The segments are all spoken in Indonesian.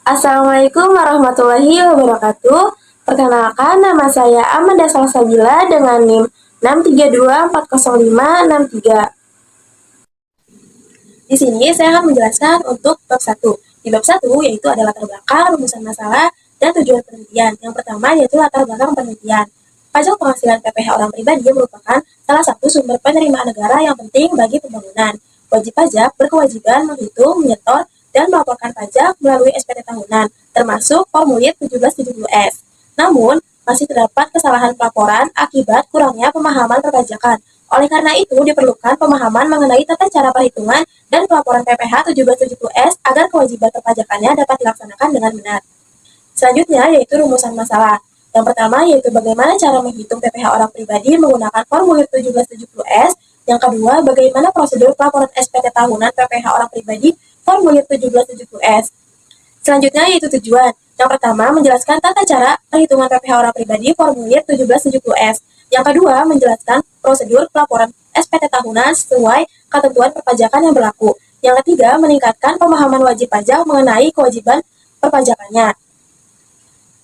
Assalamualaikum warahmatullahi wabarakatuh. Perkenalkan, nama saya Amanda Salsabila dengan NIM 632405663. Di sini saya akan menjelaskan untuk bab 1. Di bab 1 yaitu ada latar belakang, rumusan masalah, dan tujuan penelitian. Yang pertama yaitu latar belakang penelitian. Pajak penghasilan PPh orang pribadi merupakan salah satu sumber penerimaan negara yang penting bagi pembangunan. Wajib pajak berkewajiban menghitung, menyetor, dan melaporkan pajak melalui SPT tahunan, termasuk formulir 1770S. Namun, masih terdapat kesalahan pelaporan akibat kurangnya pemahaman perpajakan. Oleh karena itu, diperlukan pemahaman mengenai tata cara perhitungan dan pelaporan PPh 1770S agar kewajiban perpajakannya dapat dilaksanakan dengan benar. Selanjutnya, yaitu rumusan masalah. Yang pertama, yaitu bagaimana cara menghitung PPh orang pribadi menggunakan formulir 1770S. Yang kedua, bagaimana prosedur pelaporan SPT tahunan PPh orang pribadi formulir 1770S. Selanjutnya yaitu tujuan. Yang pertama, menjelaskan tata cara perhitungan PPh orang pribadi formulir 1770S. Yang kedua, menjelaskan prosedur pelaporan SPT tahunan sesuai ketentuan perpajakan yang berlaku. Yang ketiga, meningkatkan pemahaman wajib pajak mengenai kewajiban perpajakannya.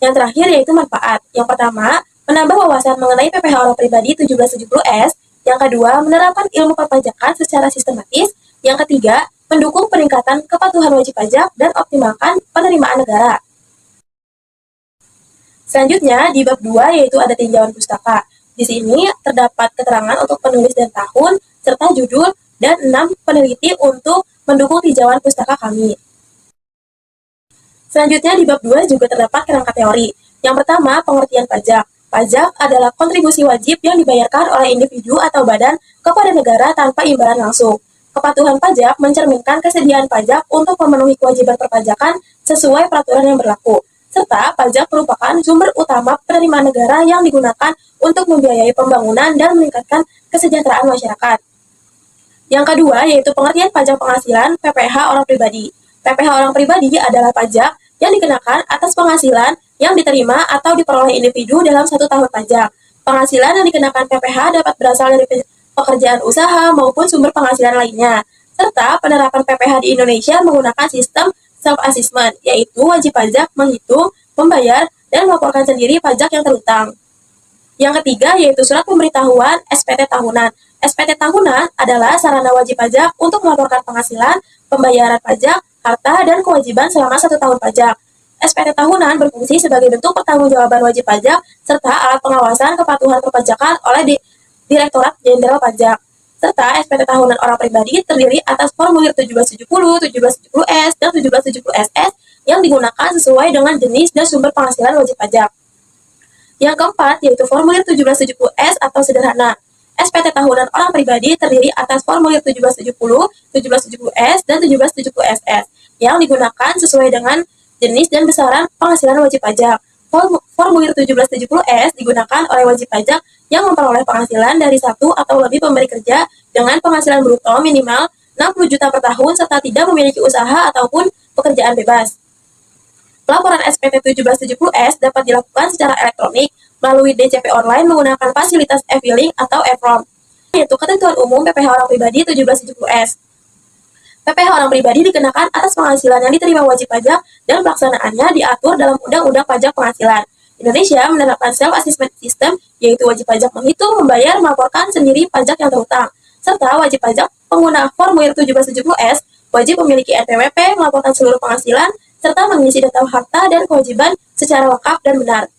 Yang terakhir yaitu manfaat. Yang pertama, menambah wawasan mengenai PPh orang pribadi 1770S. Yang kedua, menerapkan ilmu perpajakan secara sistematis. Yang ketiga, mendukung peningkatan kepatuhan wajib pajak dan optimalkan penerimaan negara. Selanjutnya, di bab 2 yaitu ada tinjauan pustaka. Di sini terdapat keterangan untuk penulis dan tahun, serta judul, dan 6 peneliti untuk mendukung tinjauan pustaka kami. Selanjutnya, di bab 2 juga terdapat kerangka teori. Yang pertama, pengertian pajak. Pajak adalah kontribusi wajib yang dibayarkan oleh individu atau badan kepada negara tanpa imbalan langsung. Kepatuhan pajak mencerminkan kesediaan pajak untuk memenuhi kewajiban perpajakan sesuai peraturan yang berlaku, serta pajak merupakan sumber utama penerimaan negara yang digunakan untuk membiayai pembangunan dan meningkatkan kesejahteraan masyarakat. Yang kedua yaitu pengertian pajak penghasilan PPh orang pribadi. PPh orang pribadi adalah pajak yang dikenakan atas penghasilan yang diterima atau diperoleh individu dalam 1 tahun pajak. Penghasilan yang dikenakan PPh dapat berasal dari pekerjaan usaha maupun sumber penghasilan lainnya. Serta penerapan PPh di Indonesia menggunakan sistem self-assessment, yaitu wajib pajak menghitung, membayar, dan melaporkan sendiri pajak yang terutang. Yang ketiga yaitu surat pemberitahuan SPT tahunan. SPT tahunan adalah sarana wajib pajak untuk melaporkan penghasilan, pembayaran pajak, harta, dan kewajiban selama 1 tahun pajak. SPT tahunan berfungsi sebagai bentuk pertanggungjawaban wajib pajak serta alat pengawasan kepatuhan perpajakan oleh Direktorat Jenderal Pajak. Serta SPT tahunan orang pribadi terdiri atas formulir 1770, 1770S, dan 1770SS yang digunakan sesuai dengan jenis dan sumber penghasilan wajib pajak. Yang keempat yaitu formulir 1770S atau sederhana. SPT tahunan orang pribadi terdiri atas formulir 1770, 1770S, dan 1770SS yang digunakan sesuai dengan jenis dan besaran penghasilan wajib pajak. Formulir 1770S digunakan oleh wajib pajak yang memperoleh penghasilan dari 1 atau lebih pemberi kerja dengan penghasilan bruto minimal 60 juta per tahun serta tidak memiliki usaha ataupun pekerjaan bebas. Pelaporan SPT 1770S dapat dilakukan secara elektronik melalui DCP online menggunakan fasilitas e-filing atau e-form, yaitu ketentuan umum PPh orang pribadi 1770S. PPh orang pribadi dikenakan atas penghasilan yang diterima wajib pajak dan pelaksanaannya diatur dalam Undang-Undang Pajak Penghasilan. Indonesia menerapkan self-assessment system, yaitu wajib pajak menghitung, membayar, melaporkan sendiri pajak yang terutang. Serta wajib pajak pengguna formulir 1770S wajib memiliki NPWP, melaporkan seluruh penghasilan, serta mengisi data harta dan kewajiban secara lengkap dan benar.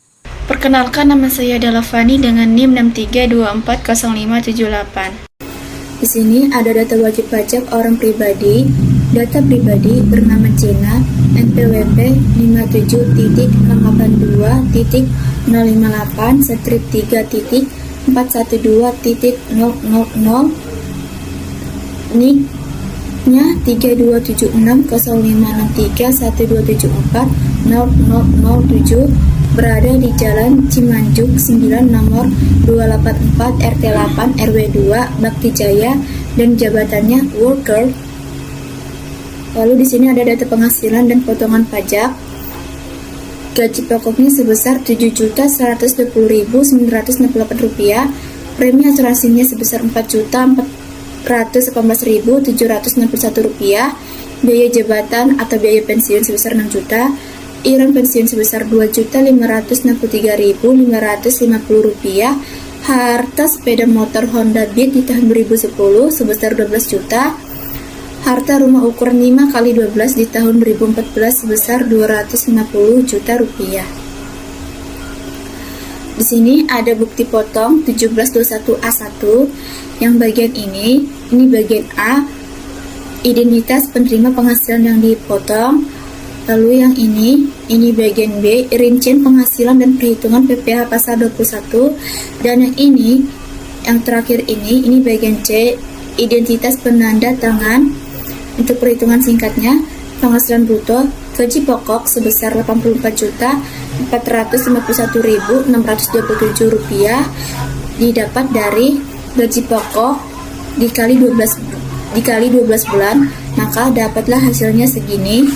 Perkenalkan, nama saya adalah Fani dengan NIM 6324058. Di sini ada data wajib pajak orang pribadi, data pribadi bernama Cina, NPWP 57.3.3.412.412.000, NIK-nya 3276056312740007, berada di Jalan Cimanjuk 9 nomor 284 RT 8 RW 2 Bakti Jaya dan jabatannya worker. Lalu di sini ada data penghasilan dan potongan pajak. Gaji pokoknya sebesar Rp7.120.968, premi asuransinya sebesar Rp4.418.761, biaya jabatan atau biaya pensiun sebesar Rp6 juta, iuran pensiun sebesar Rp2.563.550, harta sepeda motor Honda Beat di tahun 2010 sebesar 12 juta, harta rumah ukuran 5x12 di tahun 2014 sebesar 250 juta rupiah. Di sini ada bukti potong 1721A1 yang bagian ini bagian A, identitas penerima penghasilan yang dipotong. Lalu yang ini bagian B, rincian penghasilan dan perhitungan PPh pasal 21. Dan yang ini, yang terakhir ini bagian C, identitas penanda tangan. Untuk perhitungan singkatnya, penghasilan bruto gaji pokok sebesar Rp84.451.627 didapat dari gaji pokok dikali 12 bulan, maka dapatlah hasilnya segini.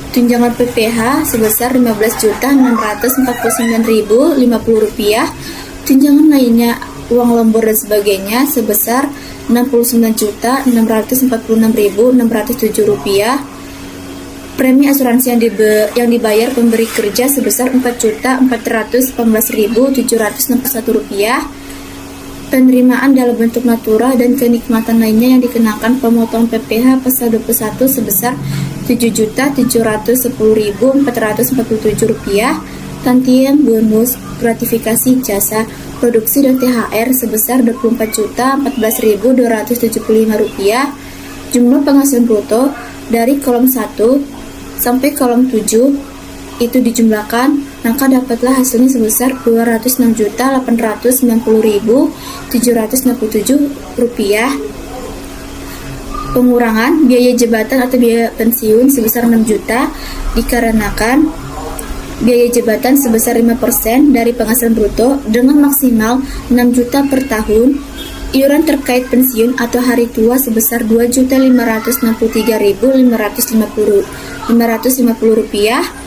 Tunjangan PPh sebesar Rp15.649.050, tunjangan lainnya uang lembur dan sebagainya sebesar Rp69.646.607, premi asuransi yang dibayar pemberi kerja sebesar Rp4.418.761, penerimaan dalam bentuk natura dan kenikmatan lainnya yang dikenakan pemotong PPh pasal 21 sebesar Rp7.710.447, gantian bonus gratifikasi jasa produksi dan THR sebesar Rp24.014.275. Jumlah penghasilan bruto dari kolom 1 sampai kolom 7 itu dijumlahkan, maka dapatlah hasilnya sebesar Rp260.890.767. Pengurangan biaya jabatan atau biaya pensiun sebesar 6 juta dikarenakan biaya jabatan sebesar 5% dari penghasilan bruto dengan maksimal 6 juta per tahun. Iuran terkait pensiun atau hari tua sebesar Rp2.563.550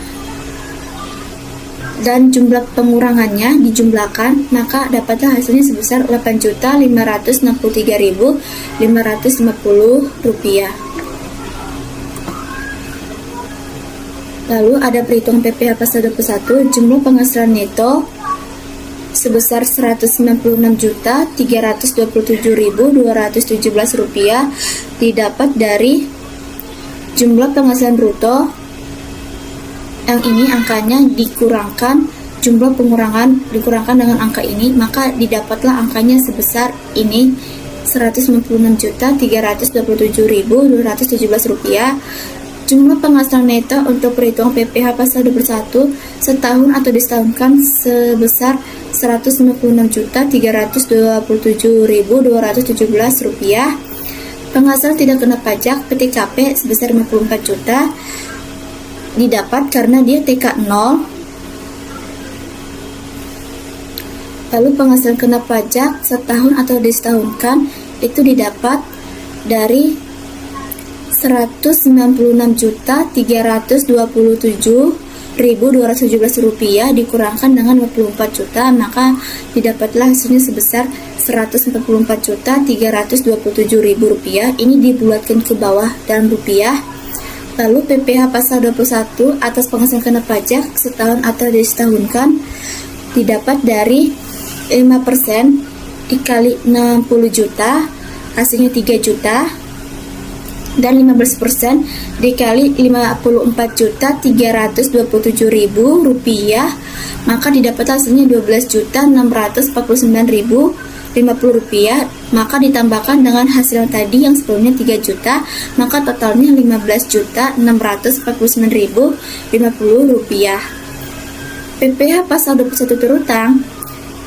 dan jumlah pengurangannya dijumlahkan, maka dapatlah hasilnya sebesar Rp8.563.550. Lalu ada perhitungan PPh pasal 21, jumlah penghasilan neto sebesar Rp196.327.217 didapat dari jumlah penghasilan bruto. Yang ini angkanya dikurangkan, jumlah pengurangan dikurangkan dengan angka ini, maka didapatlah angkanya sebesar ini Rp196.327.217. Jumlah penghasilan neto untuk perhitungan PPh pasal 21 setahun atau disetahunkan sebesar Rp196.327.217. Penghasilan tidak kena pajak PTKP sebesar Rp54 juta didapat karena dia TK 0. Lalu penghasilan kena pajak setahun atau disetahunkan itu didapat dari Rp196.327.217 dikurangkan dengan Rp24 juta, maka didapatlah hasilnya sebesar Rp144.327.000. Ini dibulatkan ke bawah dalam rupiah. Lalu PPh pasal 21 atas penghasilan kena pajak setahun atau disetahunkan didapat dari 5% dikali 60 juta hasilnya 3 juta, dan 15% dikali 54.327.000 rupiah, maka didapat hasilnya 12.649.050 rupiah. Maka ditambahkan dengan hasil yang tadi yang sebelumnya 3 juta, maka totalnya 15.649.050 rupiah. PPh pasal 21 terutang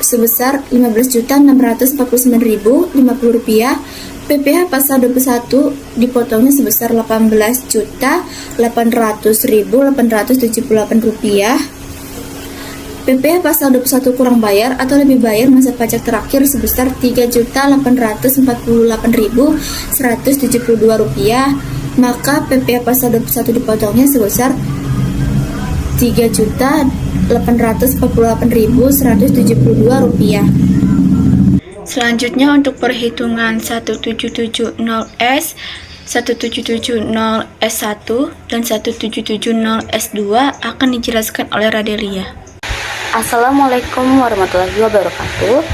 sebesar 15.649.050 rupiah. PPh pasal 21 dipotongnya sebesar 18.800.878 rupiah. PPh pasal 21 kurang bayar atau lebih bayar masa pajak terakhir sebesar 3.848.172 rupiah, maka PPh pasal 21 dipotongnya sebesar 3.848.172 rupiah. Selanjutnya untuk perhitungan 1770S 1770S1 dan 1770S2 akan dijelaskan oleh Radelia. Assalamualaikum warahmatullahi wabarakatuh.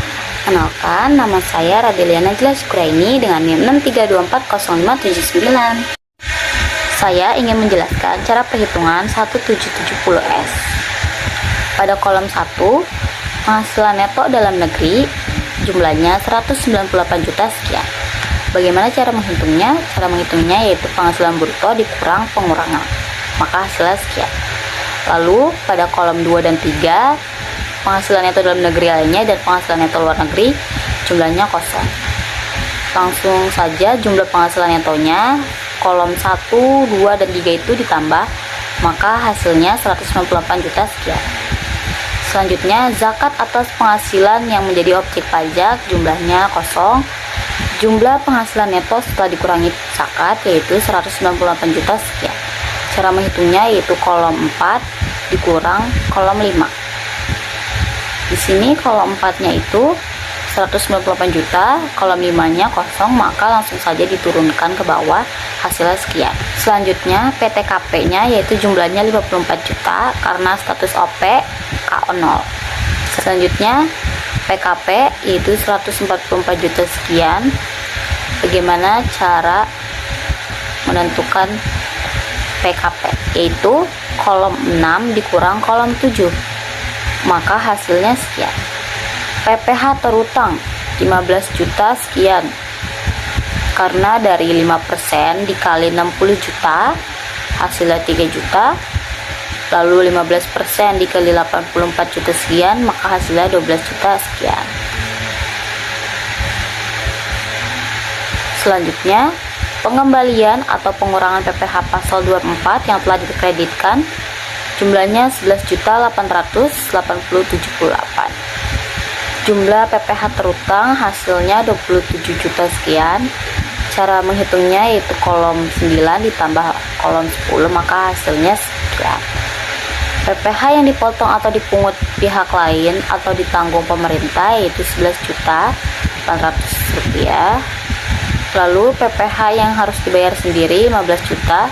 Kenalkan, nama saya Radelia Najla Syukuraini dengan NIM 63240579. Saya ingin menjelaskan cara perhitungan 1770S. Pada kolom 1, penghasilan neto dalam negeri jumlahnya 198 juta sekian. Bagaimana cara menghitungnya? Cara menghitungnya yaitu penghasilan bruto dikurang pengurangan, maka hasilnya sekian. Lalu pada kolom 2 dan 3, penghasilan neto dalam negeri lainnya dan penghasilan neto luar negeri jumlahnya kosong. Langsung saja jumlah penghasilan netonya kolom 1, 2, dan 3 itu ditambah, maka hasilnya 198 juta sekian. Selanjutnya, zakat atas penghasilan yang menjadi objek pajak jumlahnya kosong. Jumlah penghasilan neto setelah dikurangi zakat yaitu 198 juta sekian. Cara menghitungnya yaitu kolom 4 dikurang kolom 5. Di sini kolom 4-nya itu 198 juta, kolom 5-nya kosong, maka langsung saja diturunkan ke bawah, hasilnya sekian. Selanjutnya PTKP-nya yaitu jumlahnya 54 juta karena status OP KO0. Selanjutnya PKP yaitu 144 juta sekian. Bagaimana cara menentukan PKP? Yaitu kolom 6 dikurang kolom 7, maka hasilnya sekian. PPH terutang 15 juta sekian, karena dari 5% dikali 60 juta hasilnya 3 juta, lalu 15% dikali 84 juta sekian, maka hasilnya 12 juta sekian. Selanjutnya, pengembalian atau pengurangan PPH pasal 24 yang telah dikreditkan jumlahnya 11.887.8. Jumlah PPH terutang hasilnya 27 juta sekian. Cara menghitungnya yaitu kolom 9 ditambah kolom 10, maka hasilnya sekian. PPH yang dipotong atau dipungut pihak lain atau ditanggung pemerintah yaitu 11 juta 800 rupiah. Lalu PPH yang harus dibayar sendiri 15 juta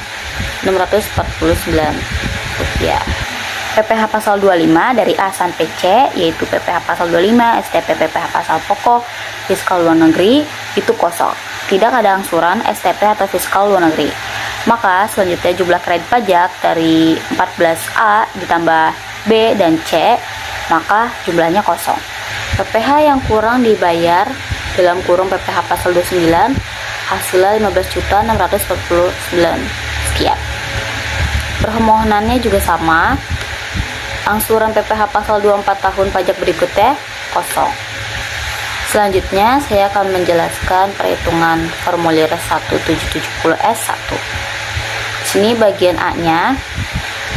649 rupiah. PPH pasal 25 dari A sampai C yaitu PPH pasal 25, STP PPH pasal pokok, fiskal luar negeri itu kosong. Tidak ada angsuran STP atau fiskal luar negeri. Maka selanjutnya jumlah kredit pajak dari 14A ditambah B dan C, maka jumlahnya kosong. PPH yang kurang dibayar dalam kurung PPH pasal 29 hasilnya 15.649 sekian. Permohonannya juga sama. Angsuran PPH pasal 24 tahun pajak berikutnya kosong. Selanjutnya saya akan menjelaskan perhitungan formulir 1770S1. Di sini bagian A-nya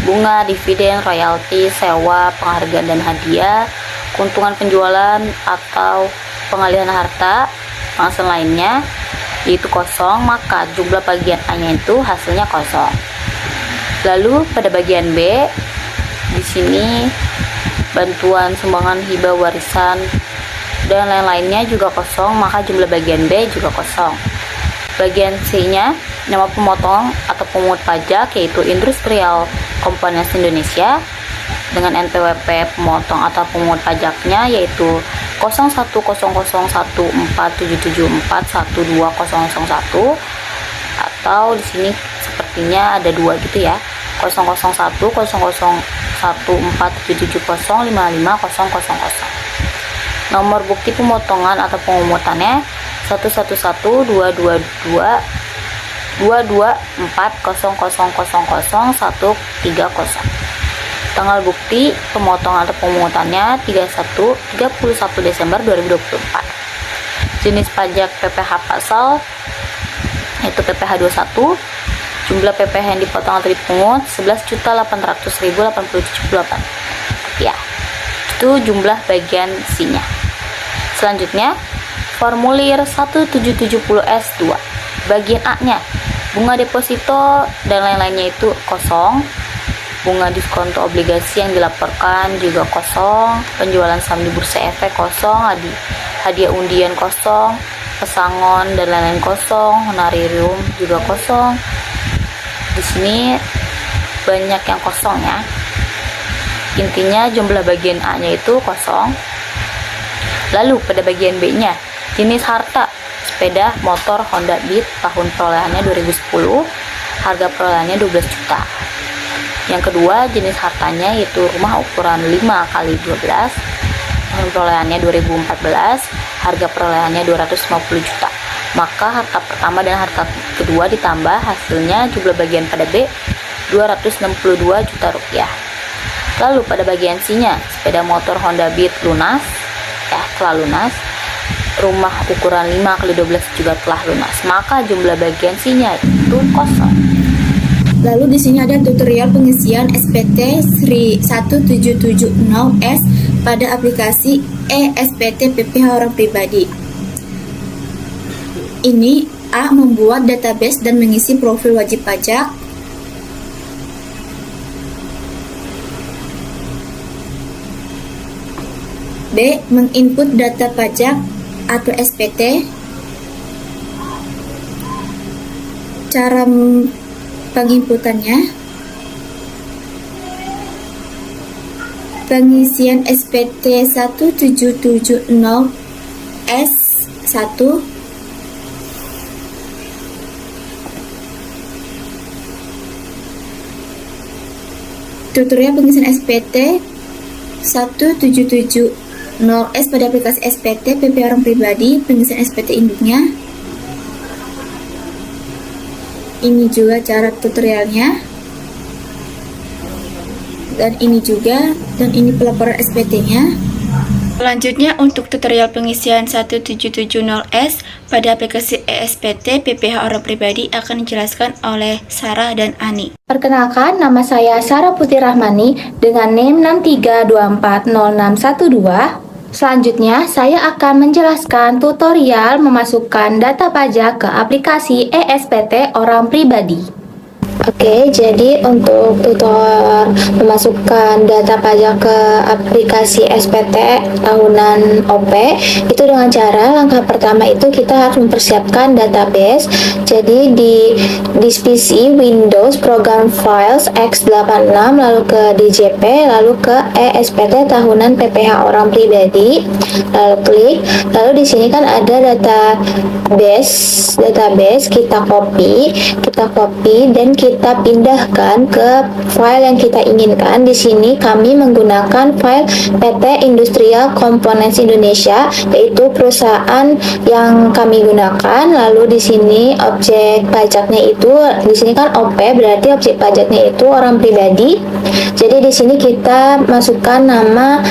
bunga, dividen, royalti, sewa, penghargaan dan hadiah, keuntungan penjualan atau pengalihan harta, penghasilan lainnya yaitu kosong, maka jumlah bagian A-nya itu hasilnya kosong. Lalu pada bagian B, di sini bantuan, sumbangan, hibah, warisan dan lain-lainnya juga kosong, maka jumlah bagian B juga kosong. Bagian C-nya nama pemotong atau pemungut pajak yaitu Industrial Komponen Indonesia dengan NPWP pemotong atau pemungut pajaknya yaitu 01014774120001, atau di sini sepertinya ada dua gitu ya, 001014770555000. Nomor bukti pemotongan atau pengumutannya 111222400000130. Tanggal bukti pemotongan atau pemungutannya 31 Desember 2024. Jenis pajak PPH pasal yaitu PPH 21. Jumlah PPH yang dipotong atau dipungut 11.800.087.8. Ya, itu jumlah bagian C-nya. Selanjutnya, formulir 1770S2. Bagian A-nya, bunga deposito dan lain-lainnya itu kosong. Bunga diskonto obligasi yang dilaporkan juga kosong. Penjualan saham di bursa efek kosong. Hadiah undian kosong. pesangon dan lain-lain kosong, honorarium juga kosong. Di sini banyak yang kosong ya. Intinya jumlah bagian A-nya itu kosong. Lalu pada bagian B-nya, jenis harta sepeda motor Honda Beat, tahun perolehannya 2010, harga perolehannya 12 juta. Yang kedua, jenis hartanya yaitu rumah ukuran 5x12, tahun perolehannya 2014, harga perolehannya 250 juta. Maka harta pertama dan harta kedua ditambah, hasilnya jumlah bagian pada B 262 juta rupiah. Lalu pada bagian C-nya, sepeda motor Honda Beat lunas, telah lunas. Rumah ukuran 5x12 juga telah lunas. Maka jumlah bagian C-nya itu kosong. Lalu di sini ada tutorial pengisian SPT 1770S pada aplikasi eSPT PPH orang pribadi. Ini A. Membuat database dan mengisi profil wajib pajak. B. Menginput data pajak atau SPT. Cara penginputannya: pengisian SPT 1770S1, tutorial pengisian SPT 1770S pada aplikasi SPT PP orang pribadi, pengisian SPT induknya. Ini juga cara tutorialnya, dan ini juga, dan ini pelaporan SPT-nya. Selanjutnya untuk tutorial pengisian 1770S pada aplikasi eSPT PPH orang pribadi akan dijelaskan oleh Sarah dan Ani. Perkenalkan, nama saya Sarah Putri Rahmani dengan NIM 63240612. Selanjutnya, saya akan menjelaskan tutorial memasukkan data pajak ke aplikasi eSPT orang pribadi. Oke, jadi untuk tutor memasukkan data pajak ke aplikasi SPT tahunan OP itu dengan cara langkah pertama itu kita harus mempersiapkan database. Jadi di PC Windows Program Files X86 lalu ke DJP lalu ke eSPT tahunan PPH orang pribadi lalu klik. Lalu di sini kan ada database kita copy dan kita pindahkan ke file yang kita inginkan. Di sini kami menggunakan file PT Industrial Components Indonesia, yaitu perusahaan yang kami gunakan. Lalu di sini objek pajaknya itu, di sini kan OP berarti objek pajaknya itu orang pribadi. Jadi di sini kita masukkan nama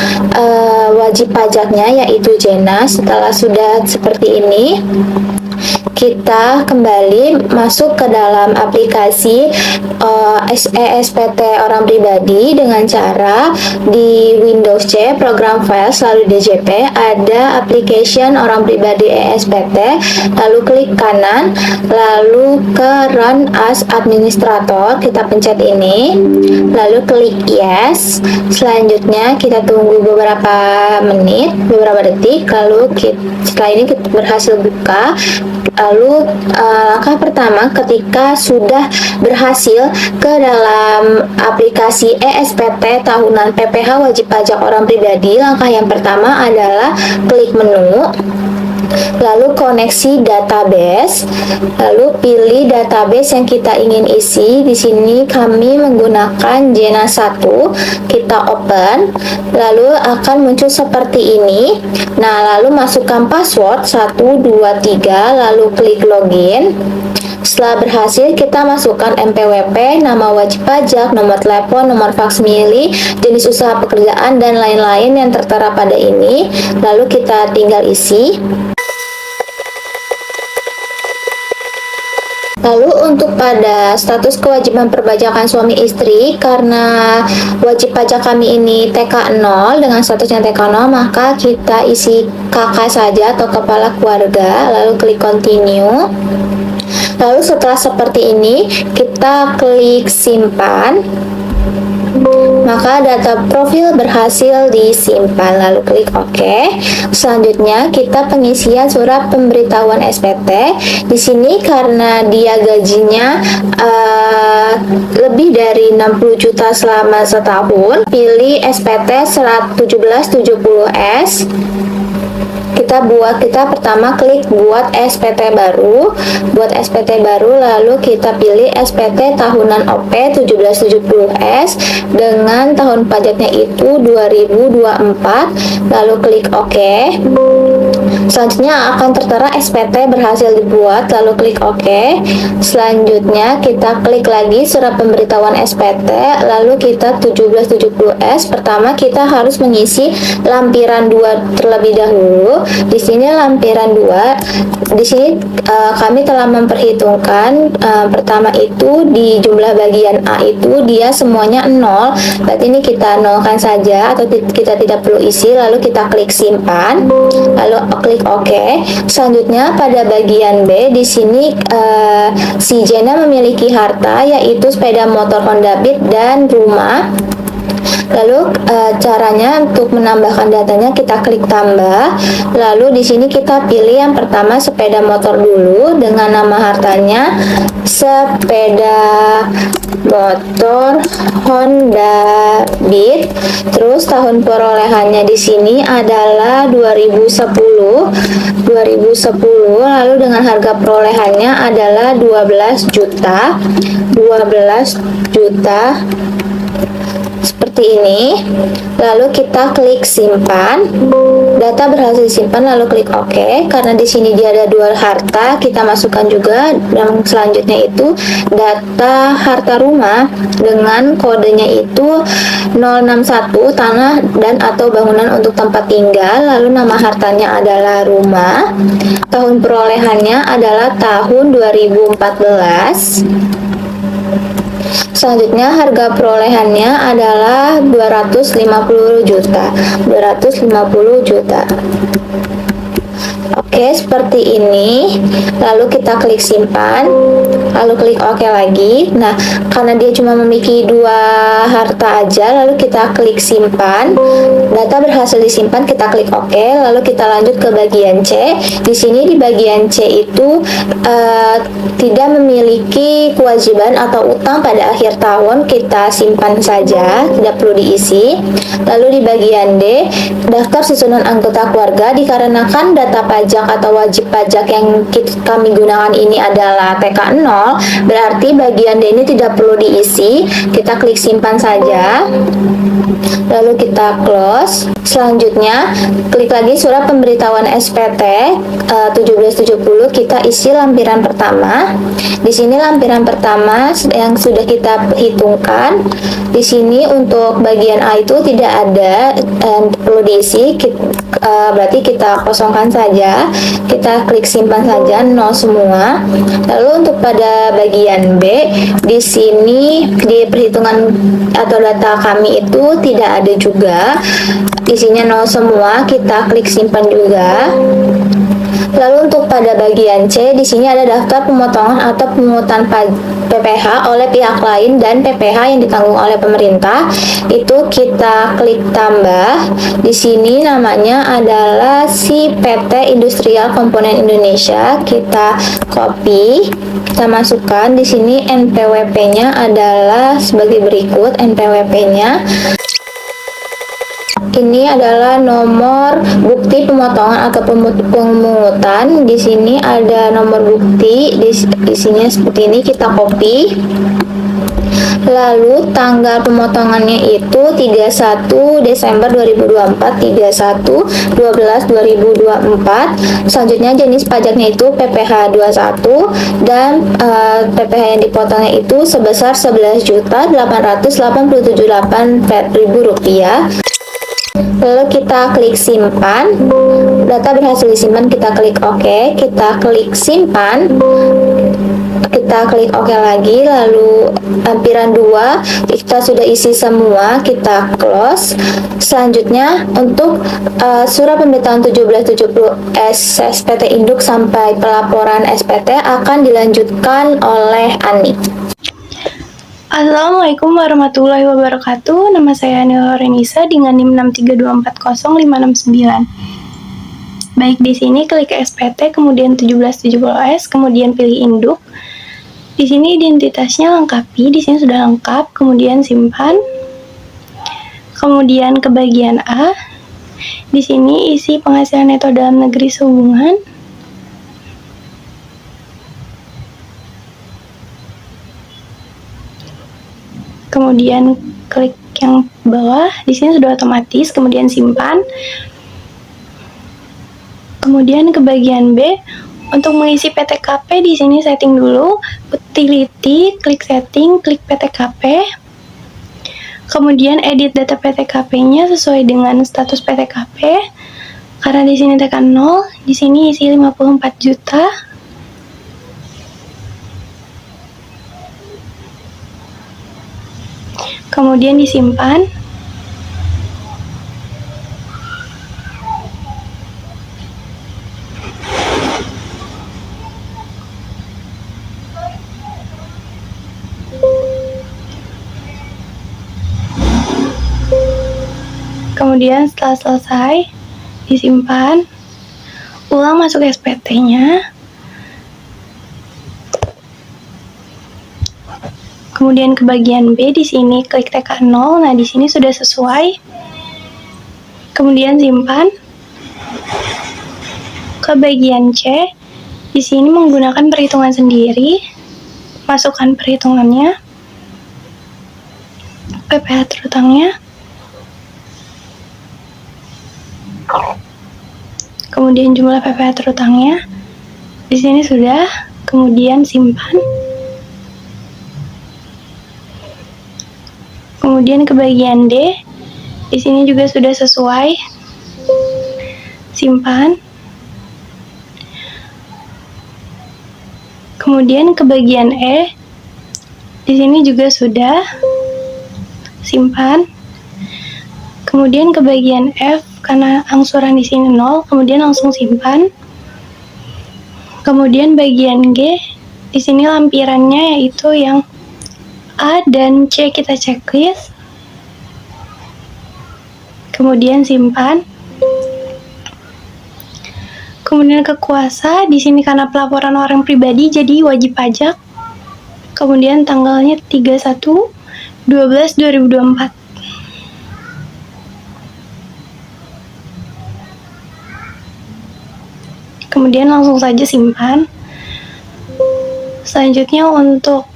wajib pajaknya yaitu Jena. Setelah sudah seperti ini, kita kembali masuk ke dalam aplikasi eSPT orang pribadi dengan cara di Windows C Program Files lalu DJP ada application orang pribadi eSPT, lalu klik kanan lalu ke Run as Administrator, kita pencet ini lalu klik yes. Selanjutnya kita tunggu beberapa menit, beberapa detik, lalu setelah ini kita berhasil buka. Lalu langkah pertama ketika sudah berhasil ke dalam aplikasi eSPT tahunan PPH wajib pajak orang pribadi, langkah yang pertama adalah klik menu, lalu koneksi database, lalu pilih database yang kita ingin isi. Di sini kami menggunakan Jena 1, kita open, lalu akan muncul seperti ini. Nah, lalu masukkan password 123, lalu klik login. Setelah berhasil, kita masukkan NPWP, nama wajib pajak, nomor telepon, nomor fax mili, jenis usaha pekerjaan, dan lain-lain yang tertera pada ini. Lalu kita tinggal isi. Lalu untuk pada status kewajiban perpajakan suami istri, karena wajib pajak kami ini TK 0 dengan statusnya TK 0, maka kita isi kakak saja atau kepala keluarga, lalu klik continue. Lalu setelah seperti ini, kita klik simpan. maka data profil berhasil disimpan. Lalu klik OK. Selanjutnya kita pengisian surat pemberitahuan SPT. Di sini karena dia gajinya lebih dari 60 juta selama setahun, pilih SPT 1770S. Kita pertama klik buat SPT baru, lalu kita pilih SPT tahunan OP 1770S dengan tahun pajaknya itu 2024, lalu klik OK. Selanjutnya akan tertera SPT berhasil dibuat, lalu klik OK. Selanjutnya kita klik lagi surat pemberitahuan SPT, lalu kita 1770S. Pertama kita harus mengisi lampiran 2 terlebih dahulu. Di sini lampiran 2. Di sini kami telah memperhitungkan pertama itu di jumlah bagian A itu dia semuanya 0. Berarti ini kita nolkan saja atau kita tidak perlu isi, lalu kita klik simpan, lalu klik OK. Selanjutnya pada bagian B di sini si Jena memiliki harta yaitu sepeda motor Honda Beat dan rumah. Lalu caranya untuk menambahkan datanya kita klik tambah. Lalu di sini kita pilih yang pertama sepeda motor dulu dengan nama hartanya sepeda motor Honda Beat. Terus tahun perolehannya di sini adalah 2010. Lalu dengan harga perolehannya adalah 12 juta seperti ini. Lalu kita klik simpan. Data berhasil disimpan, lalu klik OK. Karena di sini dia ada 2 harta, kita masukkan juga yang selanjutnya itu data harta rumah dengan kodenya itu 061 tanah dan atau bangunan untuk tempat tinggal. Lalu nama hartanya adalah rumah. Tahun perolehannya adalah tahun 2014. Selanjutnya harga perolehannya adalah 250 juta. Oke, seperti ini. Lalu kita klik simpan, lalu klik OK lagi. Nah, karena dia cuma memiliki 2 harta aja, lalu kita klik simpan. Data berhasil disimpan, kita klik OK. Lalu kita lanjut ke bagian C. Di sini di bagian C itu tidak memiliki kewajiban atau utang pada akhir tahun, kita simpan saja, tidak perlu diisi. Lalu di bagian D, daftar susunan anggota keluarga. Dikarenakan data pajak atau wajib pajak yang kami gunakan ini adalah TK 0, berarti bagian D ini tidak perlu diisi. Kita klik simpan saja, lalu kita close. Selanjutnya klik lagi surat pemberitahuan SPT 1770, kita isi lampiran pertama. Di sini lampiran pertama yang sudah kita hitungkan. Di sini untuk bagian A itu tidak ada perlu diisi, berarti kita kosongkan saja. Kita klik simpan saja, 0 semua. Lalu untuk pada bagian B, di sini di perhitungan atau data kami itu tidak ada juga, isinya 0 semua. Kita klik simpan juga. Lalu untuk pada bagian C, di sini ada daftar pemotongan atau pemungutan PPh oleh pihak lain dan PPh yang ditanggung oleh pemerintah. Itu kita klik tambah. Di sini namanya adalah si PT Industrial Komponen Indonesia. Kita copy, kita masukkan. Di sini NPWP-nya adalah sebagai berikut. NPWP-nya ini adalah nomor bukti pemotongan atau pemungutan. Di sini ada nomor bukti, di sini seperti ini, kita copy. Lalu tanggal pemotongannya itu 31 Desember 2024, 31/12/2024. Selanjutnya jenis pajaknya itu PPh 21 dan PPh yang dipotongnya itu sebesar Rp11.887.800.000. Lalu kita klik simpan. Data berhasil disimpan, kita klik OK. Kita klik simpan, kita klik OK lagi. Lalu lampiran 2 kita sudah isi semua, kita close. Selanjutnya untuk surat pemberitahuan 1770 SPT induk sampai pelaporan SPT akan dilanjutkan oleh Ani. Assalamualaikum warahmatullahi wabarakatuh. Nama saya Anila Renisa dengan NIM 632405699. Baik, di sini klik SPT, kemudian 1770S, kemudian pilih induk. Di sini identitasnya lengkapi, di sini sudah lengkap, kemudian simpan. Kemudian ke bagian A. Di sini isi penghasilan neto dalam negeri sehubungan. Kemudian klik yang bawah, di sini sudah otomatis, kemudian simpan. Kemudian ke bagian B, untuk mengisi PTKP di sini setting dulu, utility, klik setting, klik PTKP. Kemudian edit data PTKP-nya sesuai dengan status PTKP. Karena di sini tekan 0, di sini isi 54 juta. Kemudian disimpan. Kemudian setelah selesai, disimpan. Ulang masuk SPT-nya. Kemudian ke bagian B, di sini klik TK 0. Nah, di sini sudah sesuai. Kemudian simpan. Ke bagian C, di sini menggunakan perhitungan sendiri. Masukkan perhitungannya. PPh terutangnya. Kemudian jumlah PPh terutangnya. Di sini sudah. Kemudian simpan. Kemudian ke bagian D, di sini juga sudah sesuai. Simpan. Kemudian ke bagian E, di sini juga sudah. Simpan. Kemudian ke bagian F, karena angsuran di sini 0, kemudian langsung simpan. Kemudian bagian G, di sini lampirannya yaitu yang A dan C kita checklist. Kemudian simpan. Kemudian ke kuasa, di sini karena pelaporan orang pribadi jadi wajib pajak. Kemudian tanggalnya 31/12/2024. Kemudian langsung saja simpan. Selanjutnya untuk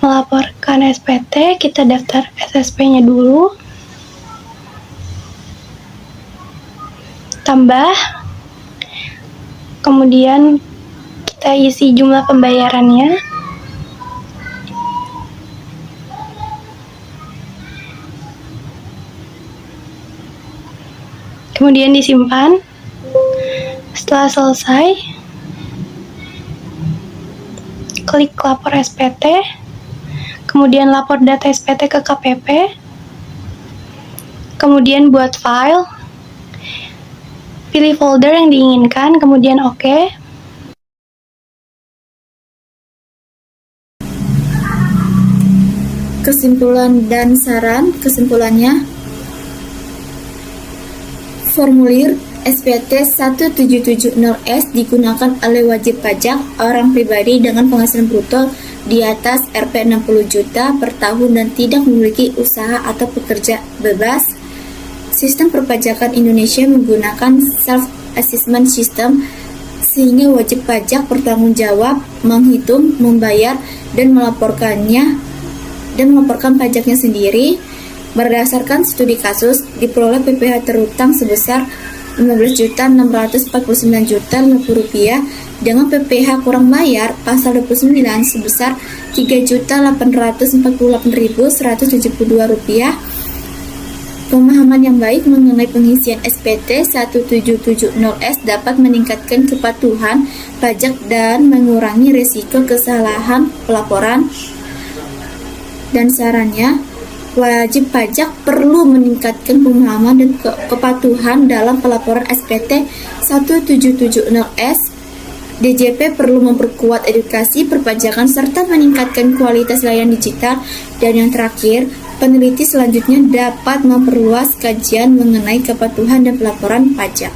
melaporkan SPT, kita daftar SSP-nya dulu. Tambah. Kemudian kita isi jumlah pembayarannya. Kemudian disimpan. Setelah selesai, klik lapor SPT. Kemudian lapor data SPT ke KPP, kemudian buat file, pilih folder yang diinginkan, kemudian OK. Kesimpulan dan saran. Kesimpulannya, formulir SPT 1770S digunakan oleh wajib pajak orang pribadi dengan penghasilan bruto di atas Rp 60 juta per tahun dan tidak memiliki usaha atau pekerja bebas. Sistem perpajakan Indonesia menggunakan self-assessment system sehingga wajib pajak bertanggung jawab menghitung, membayar, dan melaporkan pajaknya sendiri. Berdasarkan studi kasus, diperoleh PPh terutang sebesar Rp15.649.050 dengan PPh kurang bayar pasal 29 sebesar Rp3.848.172. Pemahaman yang baik mengenai pengisian SPT 1770S dapat meningkatkan kepatuhan pajak dan mengurangi risiko kesalahan pelaporan. Dan sarannya, wajib pajak perlu meningkatkan pemahaman dan kepatuhan dalam pelaporan SPT 1770S DJP perlu memperkuat edukasi perpajakan serta meningkatkan kualitas layanan digital. Dan yang terakhir, peneliti selanjutnya dapat memperluas kajian mengenai kepatuhan dan pelaporan pajak.